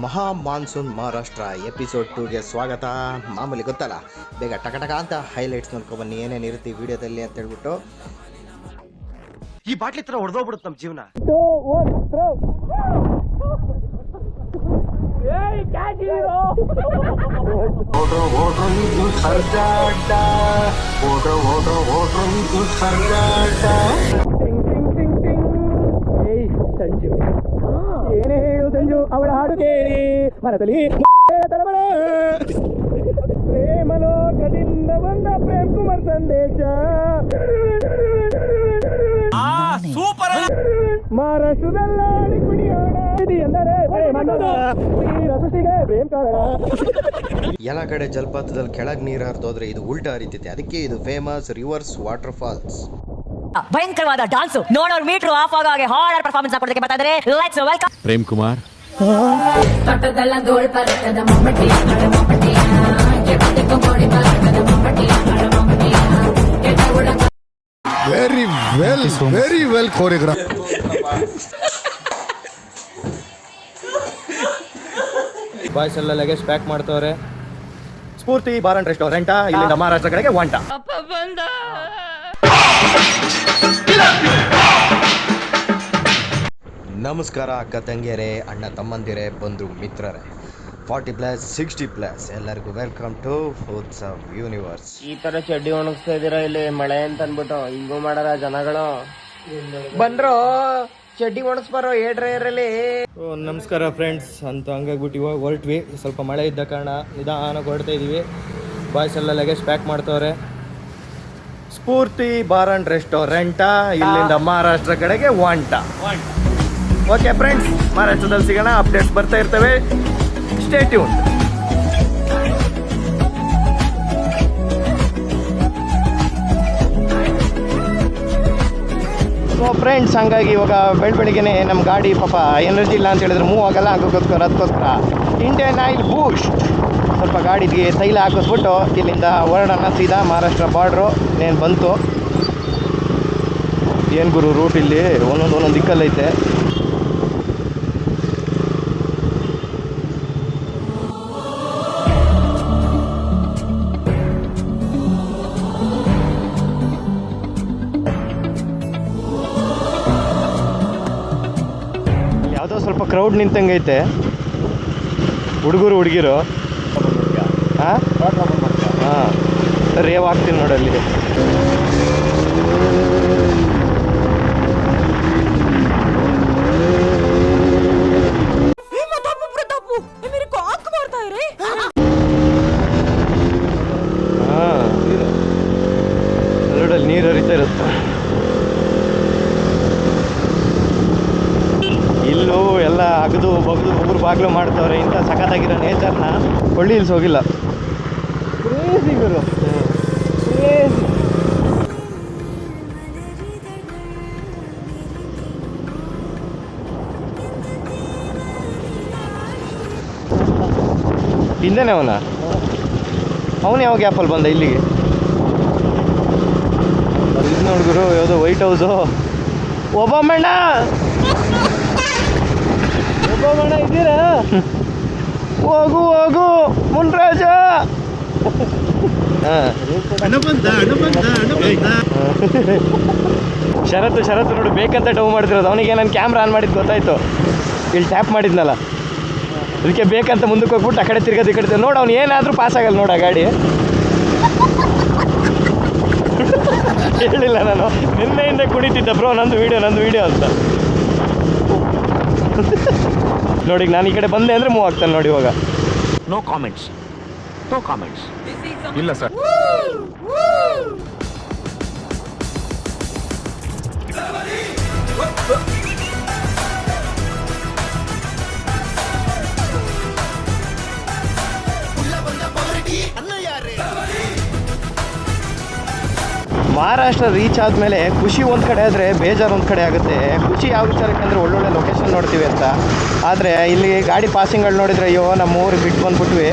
ಮಹಾ monsoon Maharashtra episode 2ಗೆ ಸ್ವಾಗತ. ಮಾಮೂಲಿ ಗೊತ್ತಲ್ಲ, ಬೇಗ ಟಕ ಅಂತ ಹೈಲೈಟ್ಸ್ ನೋಡ್ಕೊಬನ್ನಿ ಏನೇನಿರುತ್ತೆ ಈ ವಿಡಿಯೋದಲ್ಲಿ ಅಂತ ಹೇಳ್ಬಿಟ್ಟು. ಈ ಬಾಟ್ಲಿ ಹತ್ರ ಹೊಡೆದೋಗ್ಬಿಡುತ್ತೆ ನಮ್ಮ ಜೀವನ. ಸಂಜು ಏನೇ ಹೇಳು ಸಂಜು, ಅವಳ ಹಾಡು ಕೇಳಿ ಮನದಲ್ಲಿ ಪ್ರೇಮಲೋಕದಿಂದ ಬಂದ ಪ್ರೇಮ್ ಕುಮಾರ್ ಸಂದೇಶ. ಸೂಪರ್. ಮಹಾರಾಷ್ಟ್ರದಲ್ಲಿ ಕುಣಿಯೋಣ ಎಂದರೆ ಸೃಷ್ಟಿಗೆ ಪ್ರೇಮ್ ಕಾರಣ. ಎಲ್ಲ ಕಡೆ ಜಲಪಾತದಲ್ಲಿ ಕೆಳಗೆ ನೀರು ಹರಿದೋದ್ರೆ ಇದು ಉಲ್ಟಾ ಹರಿತೈತೆ. ಅದಕ್ಕೆ ಇದು ಫೇಮಸ್ ರಿವರ್ಸ್ ವಾಟರ್ ಫಾಲ್ಸ್. ಭಯಂಕರವಾದ ಡಾನ್ಸ್ ನೋಡೋರು ಮೀಟರ್ ಆಫ್ ಆಗೋ ಹಾಗೆ ಹಾರ್ಡ್ ಪರ್ಫಾರ್ಮೆನ್ಸ್ ಕೊಡೋದಕ್ಕೆ ಬರ್ತಾ ಇದ್ದಾರೆ. Let's welcome Prem Kumar. ತೊಟ್ಟದಲ್ಲ ಧೂಳ್ ಪರತದ ಮಮ್ಮಟಿ ಮಮ್ಮಟಿಯ ಎಟ್ಟಕ್ಕೆ ಮೋಡಿ ಪರತದ ಮಮ್ಮಟಿ ಮಮ್ಮಟಿಯ ಕೆಟ್ಟ ಹುಡುಗ. Very well choreograph. ಬಾಯ್ಸ್ ಎಲ್ಲ ಲಗೇಜ್ ಪ್ಯಾಕ್ ಮಾಡ್ತವ್ರೆ. ಸ್ಫೂರ್ತಿ ಬಾರ್ ಅಂಡ್ ರೆಸ್ಟೋರೆಂಟ್ ಇಲ್ಲಿಂದ ಮಹಾರಾಷ್ಟ್ರ ಕಡೆಗೆ ಒಂಟ. ನಮಸ್ಕಾರ ಅಕ್ಕ ತಂಗಿಯರೇ, ಅಣ್ಣ ತಮ್ಮಂದಿರೇ, ಬಂಧು ಮಿತ್ರರೇ, 40+, 60+, ಎಲ್ಲರಿಗೂ ವೆಲ್ಕಮ್ ಟು ಉತ್ಸವ್ ಯೂನಿವರ್ಸ್. ಈ ತರ ಚಡ್ಡಿ ಒಣಗಿಸ್ತಾ ಇದೀರ ಇಲ್ಲಿ ಮಳೆ ಅಂತ ಅನ್ಬಿಟ್ಟು ಹಿಂಗೂ ಮಾಡಾರ ಜನಗಳು. ಬಂದ್ರು ಚಡ್ಡಿ ಒಣಗಿಸ್ಬಾರೋ ಏಡ್ರಲ್ಲಿ. ನಮಸ್ಕಾರ ಫ್ರೆಂಡ್ಸ್ ಅಂತ ಹಂಗಾಗ್ಬಿಟ್ಟು ಇವಾಗ ಹೊರಟ್ವಿ. ಸ್ವಲ್ಪ ಮಳೆ ಇದ್ದ ಕಾರಣ ನಿಧಾನಕ್ಕೆ ಹೊರಡ್ತಾ ಇದೀವಿ. ಬಾಯ್ಸ್ ಎಲ್ಲ ಲಗೇಜ್ ಪ್ಯಾಕ್ ಮಾಡ್ತವ್ರೆ. ಸ್ಫೂರ್ತಿ ಬಾರ್ ಅಂಡ್ ರೆಸ್ಟೋರೆಂಟ್ ಇಲ್ಲಿಂದ ಮಹಾರಾಷ್ಟ್ರ ಕಡೆಗೆ ಒಂಟ. ಓಕೆ ಫ್ರೆಂಡ್ಸ್, ಮಹಾರಾಷ್ಟ್ರದಲ್ಲಿ ಸಿಗೋಣ. ಅಪ್ಡೇಟ್ಸ್ ಬರ್ತಾ ಇರ್ತವೆ. Stay tune. ಸೊ ಫ್ರೆಂಡ್ಸ್, ಹಂಗಾಗಿ ಇವಾಗ ಬೆಳಗ್ಗೆನೆ ನಮ್ಮ ಗಾಡಿ ಪಾಪ ಎನರ್ಜಿ ಇಲ್ಲ ಅಂತ ಹೇಳಿದ್ರೆ ಮೂವ್ ಆಗಲ್ಲ. ಅದಕ್ಕೋಸ್ಕರ ಇಂಡಿಯನ್ ಆಯಿಲ್ ಬೂಸ್ಟ್ ಸ್ವಲ್ಪ ಗಾಡಿಗೆ ತೈಲ ಹಾಕಿಸ್ಬಿಟ್ಟು ಇಲ್ಲಿಂದ ಹೊರಡೋಣ ಸೀದಾ ಮಹಾರಾಷ್ಟ್ರ ಬಾರ್ಡ್ರು. ಏನು ಬಂತು ಏನು ಗುರು ರೂಟ್, ಇಲ್ಲಿ ಒಂದೊಂದು ದಿಕ್ಕಲ್ಲೈತೆ. ಯಾವುದೋ ಸ್ವಲ್ಪ ಕ್ರೌಡ್ ನಿಂತಂಗೈತೆ. ಹುಡುಗರು ಹುಡುಗಿರು. ಹಾಂ ರೇವ್ ಆಗ್ತೀನಿ ನೋಡಲ್ಲಿ. ರೋಡಲ್ಲಿ ನೀರು ಹರಿತಾ ಇರುತ್ತೆ. ಇಲ್ಲೂ ಎಲ್ಲ ಅಗದು ಬಗ್ದು ಒಬ್ಬರು ಬಾಗಿಲು ಮಾಡ್ತವ್ರೆ. ಇಂಥ ಸಖತ್ತಾಗಿರೋ ನೇಚರ್ನ ಕೊಳ್ಳಿ ಹಿಲ್ಸ್ ಹೋಗಿಲ್ಲ. ಕ್ರೇಜಿ ಗುರು, ಕ್ರೇಜಿ. ಹಿಂದೆನೇ ಅವನು ಯಾವ ಗ್ಯಾಪಲ್ಲಿ ಬಂದ ಇಲ್ಲಿಗೆ? ಇದು ನೋಡಿದ್ರು ಯಾವುದೋ ವೈಟ್ ಹೌಸು. ಒಬ್ಬಮ್ಮಣ್ಣ ಇದ್ದೀರಾ? ಹೋಗು ಮುನ್ರಾಜ. ಶರತ್ ನೋಡಿ ಬೇಕಂತ ಡೌ ಮಾಡ್ತಿರೋದು. ಅವನಿಗೆ ನಾನು ಕ್ಯಾಮ್ರಾ ಆನ್ ಮಾಡಿದ್ದು ಗೊತ್ತಾಯ್ತು. ಇಲ್ಲಿ ಟ್ಯಾಪ್ ಮಾಡಿದ್ನಲ್ಲ, ಅದಕ್ಕೆ ಬೇಕಂತ ಮುಂದಕ್ಕೆ ಹೋಗ್ಬಿಟ್ಟು ಆ ಕಡೆ ತಿರ್ಗೋದು ಈ ಕಡೆ ನೋಡಿ. ಅವ್ನು ಏನಾದರೂ ಪಾಸ್ ಆಗಲ್ಲ ನೋಡ ಗಾಡಿ. ಹೇಳಿಲ್ಲ ನಾನು ನಿನ್ನೆಯಿಂದ ಕುಣಿತಿದ್ದ ಬ್ರೋ, ನಂದು ವಿಡಿಯೋ ಅಂತ ನೋಡಿ. ನಾನು ಈ ಕಡೆ ಬಂದೆ ಅಂದರೆ ಮೂವ್ ಆಗ್ತಾನೆ ನೋಡಿ. ಇವಾಗ ನೋ ಕಾಮೆಂಟ್ಸ್ ಇಲ್ಲ ಸರ್. ಮಹಾರಾಷ್ಟ್ರ ರೀಚ್ ಆದಮೇಲೆ ಖುಷಿ ಒಂದು ಕಡೆ ಆದರೆ ಬೇಜಾರು ಒಂದು ಕಡೆ ಆಗುತ್ತೆ. ಖುಷಿ ಯಾವ ವಿಚಾರಕ್ಕೆ ಅಂದರೆ ಒಳ್ಳೊಳ್ಳೆ ಲೊಕೇಶನ್ ನೋಡ್ತೀವಿ ಅಂತ. ಆದರೆ ಇಲ್ಲಿ ಗಾಡಿ ಪಾಸಿಂಗ್ಗಳು ನೋಡಿದರೆ ಅಯ್ಯೋ ನಮ್ಮ ಊರು ಬಿಟ್ಟು ಬಂದ್ಬಿಟ್ವಿ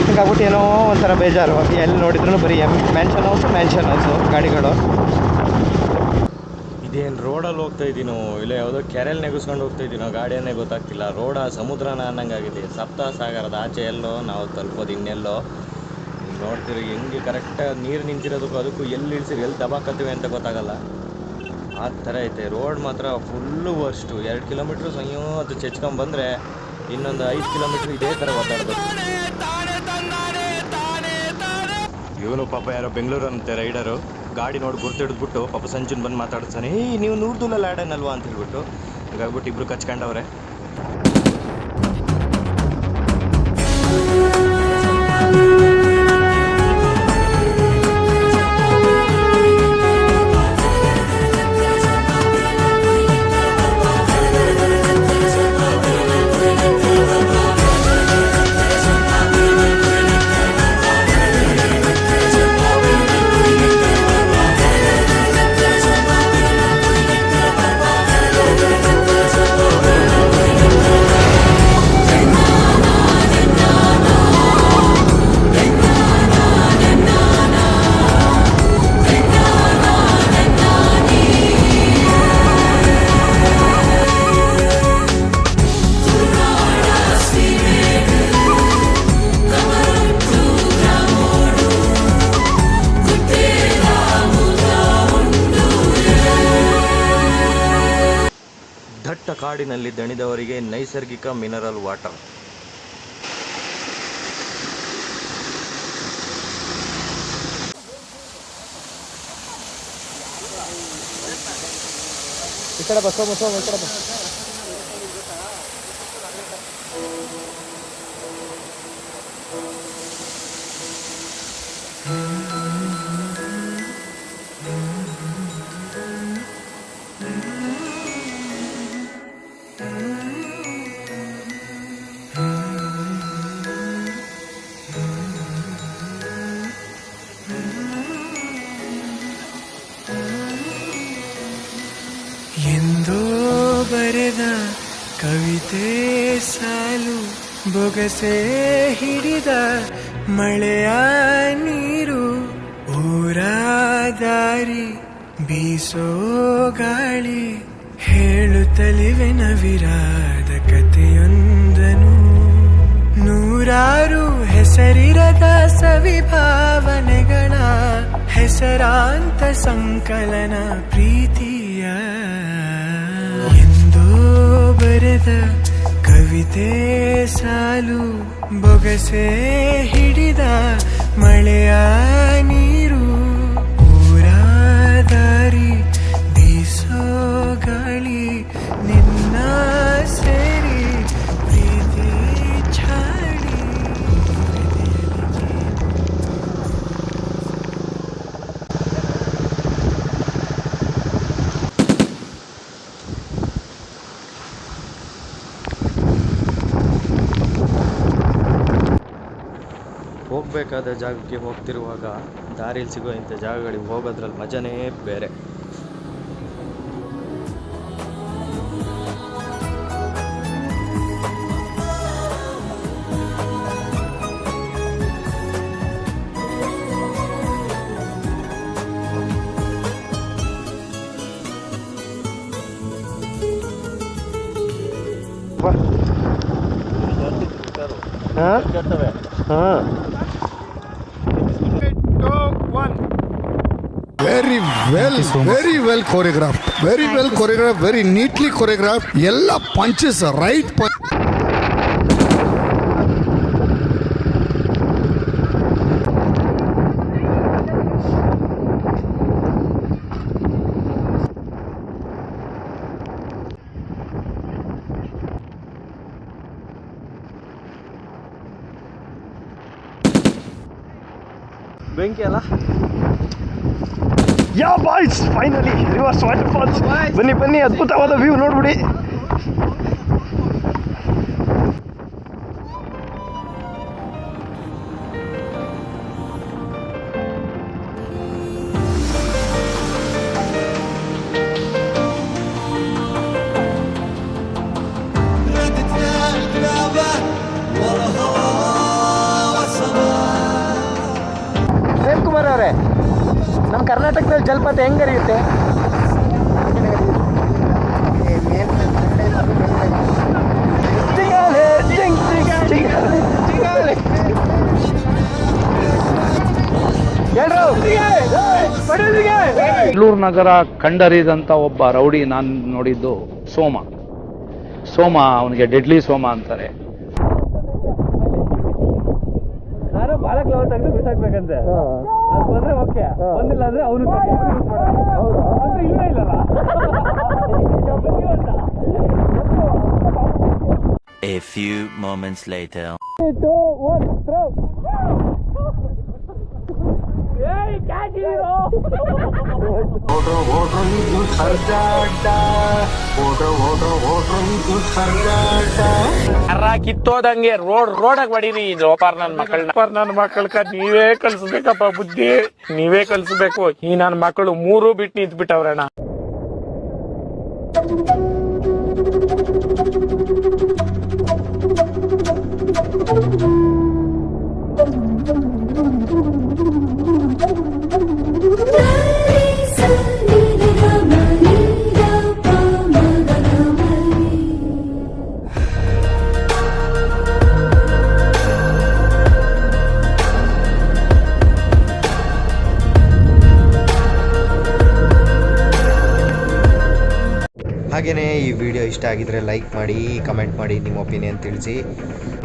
ಹಿಂಗಾಗ್ಬಿಟ್ಟು ಏನೋ ಒಂಥರ ಬೇಜಾರು. ಎಲ್ಲಿ ನೋಡಿದ್ರು ಬರೀ ಮ್ಯಾನ್ಷನ್ ಹೌಸು ಗಾಡಿಗಳು. ಇದೇನು ರೋಡಲ್ಲಿ ಹೋಗ್ತಾ ಇದ್ದೀನೋ ಇಲ್ಲ ಯಾವುದೋ ಕೆರೆಯಲ್ಲಿ ನೆಗೆಸ್ಕೊಂಡು ಹೋಗ್ತಾ ಇದ್ದೀನೋ ಗಾಡಿಯನ್ನೇ ಗೊತ್ತಾಗ್ತಿಲ್ಲ. ರೋಡ ಸಮುದ್ರನ ಅನ್ನಂಗಾಗಿದೆ. ಸಪ್ತಸಾಗರದ ಆಚೆ ಎಲ್ಲೋ ನಾವು ತಲುಪೋದು ಇನ್ನೆಲ್ಲೋ. ನೋಡ್ತೀರಿ ಹೆಂಗೆ ಕರೆಕ್ಟಾಗಿ ನೀರು ನಿಂತಿರೋದಕ್ಕೂ ಅದಕ್ಕೂ ಎಲ್ಲಿ ಇಳಿಸಿರಿ ಎಲ್ಲಿ ದಬಾಕತ್ತೀವಿ ಅಂತ ಗೊತ್ತಾಗಲ್ಲ. ಆ ಥರ ಐತೆ ರೋಡ್ ಮಾತ್ರ ಫುಲ್ಲು ವರ್ಸ್ಟು. 2 ಕಿಲೋಮೀಟ್ರ್ ಸಂಯೋ ಅದು ಚೆಚ್ಕೊಂಬಂದರೆ ಇನ್ನೊಂದು 5 ಕಿಲೋಮೀಟ್ರ್ ಇದೇ ಥರ ಒದ್ದಾಡಬೇಕು. ಇವನು ಪಾಪ ಯಾರೋ ಬೆಂಗಳೂರು ಅಂತೆ ರೈಡರು ಗಾಡಿ ನೋಡಿ ಗುರ್ತಿಡಿದ್ಬಿಟ್ಟು ಪಾಪ ಸಂಜುನ್ ಬಂದು ಮಾತಾಡ್ತಾನೆ, ನೀವು ನೂರ್ದುಲಲ್ಲಿ ಆಡೋಣಲ್ವಾ ಅಂತ ಹೇಳ್ಬಿಟ್ಟು. ಹಂಗಾಗ್ಬಿಟ್ಟು ಇಬ್ಬರು ಕಚ್ಕೊಂಡವ್ರೆ. ದಟ್ಟ ಕಾಡಿನಲ್ಲಿ ದಣಿದವರಿಗೆ ನೈಸರ್ಗಿಕ ಮಿನರಲ್ ವಾಟರ್. ಈ ಕಡೆ ಬಸ್ ಈ ಕಡೆ ಬಸ್. ಎಂದೋ ಬರೆದ ಕವಿತೆ ಸಾಲು ಬೊಗಸೆ ಹಿಡಿದ ಮಳೆಯ ನೀರು ಊರ ದಾರಿ ಬೀಸೋ ಗಾಳಿ ಹೇಳುತ್ತಲಿವೆ ನವಿರಾದ ಕಥೆಯೊಂದನು. ನೂರಾರು ಹೆಸರಿರದ ಸವಿಭಾವನೆಗಳ ಹೆಸರಾಂತ ಸಂಕಲನ ಪ್ರೀತಿಯ. ಎಂದೋ ಬರೆದ ಕವಿತೆ ಸಾಲು ಬೊಗಸೆ ಹಿಡಿದ ಮಳೆಯ ನೀರು ಊರ ದಾರಿ ಬೀಸೋ ಗಾಳಿ ನಿನ್ನ ಸೇರಿ ಪ್ರೀತಿ ಛಾಡಿ. ಹೋಗಬೇಕಾದ ಜಾಗಕ್ಕೆ ಹೋಗ್ತಿರುವಾಗ ದಾರಿಯಲ್ಲಿ ಸಿಗೋ ಇಂಥ ಜಾಗಗಳಿಗೆ ಹೋಗೋದ್ರಲ್ಲಿ ಮಜನೇ ಬೇರೆ. Very well choreographed. Very well choreographed. Very neatly choreographed. Ella punches right punch. ಬೆಂಕಿ ಅಲ್ಲ. Yeah boys, finally reverse water falls. ಬನ್ನಿ ಬನ್ನಿ, ಅದ್ಭುತವಾದ ವ್ಯೂ ನೋಡ್ಬಿಡಿ. ಪ್ರೇಮ್ ಕುಮಾರ್ ಅವರೇ, ನಮ್ಮ ಕರ್ನಾಟಕದಲ್ಲಿ ಜಲಪಾತ ಹೆಂಗೆ ಹರಿಯುತ್ತೆ? ಯಡ್ಲೂರು ನಗರ ಕಂಡರಿದಂಥ ಒಬ್ಬ ರೌಡಿ ನಾನು ನೋಡಿದ್ದು ಸೋಮ, ಅವನಿಗೆ ಡೆಡ್ಲಿ ಸೋಮ ಅಂತಾರೆ. ನಾನು ಭಾಳ ಕ್ಲವ್ ತೆಗೆದು ಬಿಸಾಕ್ಬೇಕಂತೆ. ಅದು ಬಂದ್ರೆ ಓಕೆ, ಬಂದಿಲ್ಲ ಅಂದ್ರೆ ಅವನು ಇಲ್ಲ A few moments later. 2, 1, throw. Hey, catch hero. ಕಿತ್ತೋದಂಗೆ ರೋಡಾಗ ಹೊಡೀರಿ ಲೋಪಾರ್ ನನ್ನ ಮಕ್ಕಳ ನೀವೇ ಕಲ್ಸ್ಬೇಕಪ್ಪ ಬುದ್ಧಿ, ನೀವೇ ಕಲ್ಸ್ಬೇಕು. ಈ ನನ್ನ ಮಕ್ಕಳು 3 ಬಿಟ್ಟು ನಿಂತ್ಬಿಟ್ಟವ್ರಣ್ಣ. ಹಾಗೆಯೇ ಈ ವಿಡಿಯೋ ಇಷ್ಟ ಆಗಿದ್ರೆ ಲೈಕ್ ಮಾಡಿ, ಕಮೆಂಟ್ ಮಾಡಿ, ನಿಮ್ಮ ಒಪಿನಿಯನ್ ತಿಳಿಸಿ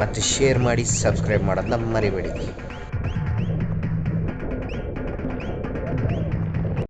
ಮತ್ತು ಶೇರ್ ಮಾಡಿ, ಸಬ್ಸ್ಕ್ರೈಬ್ ಮಾಡೋದನ್ನ ಮರಿಬೇಡಿ.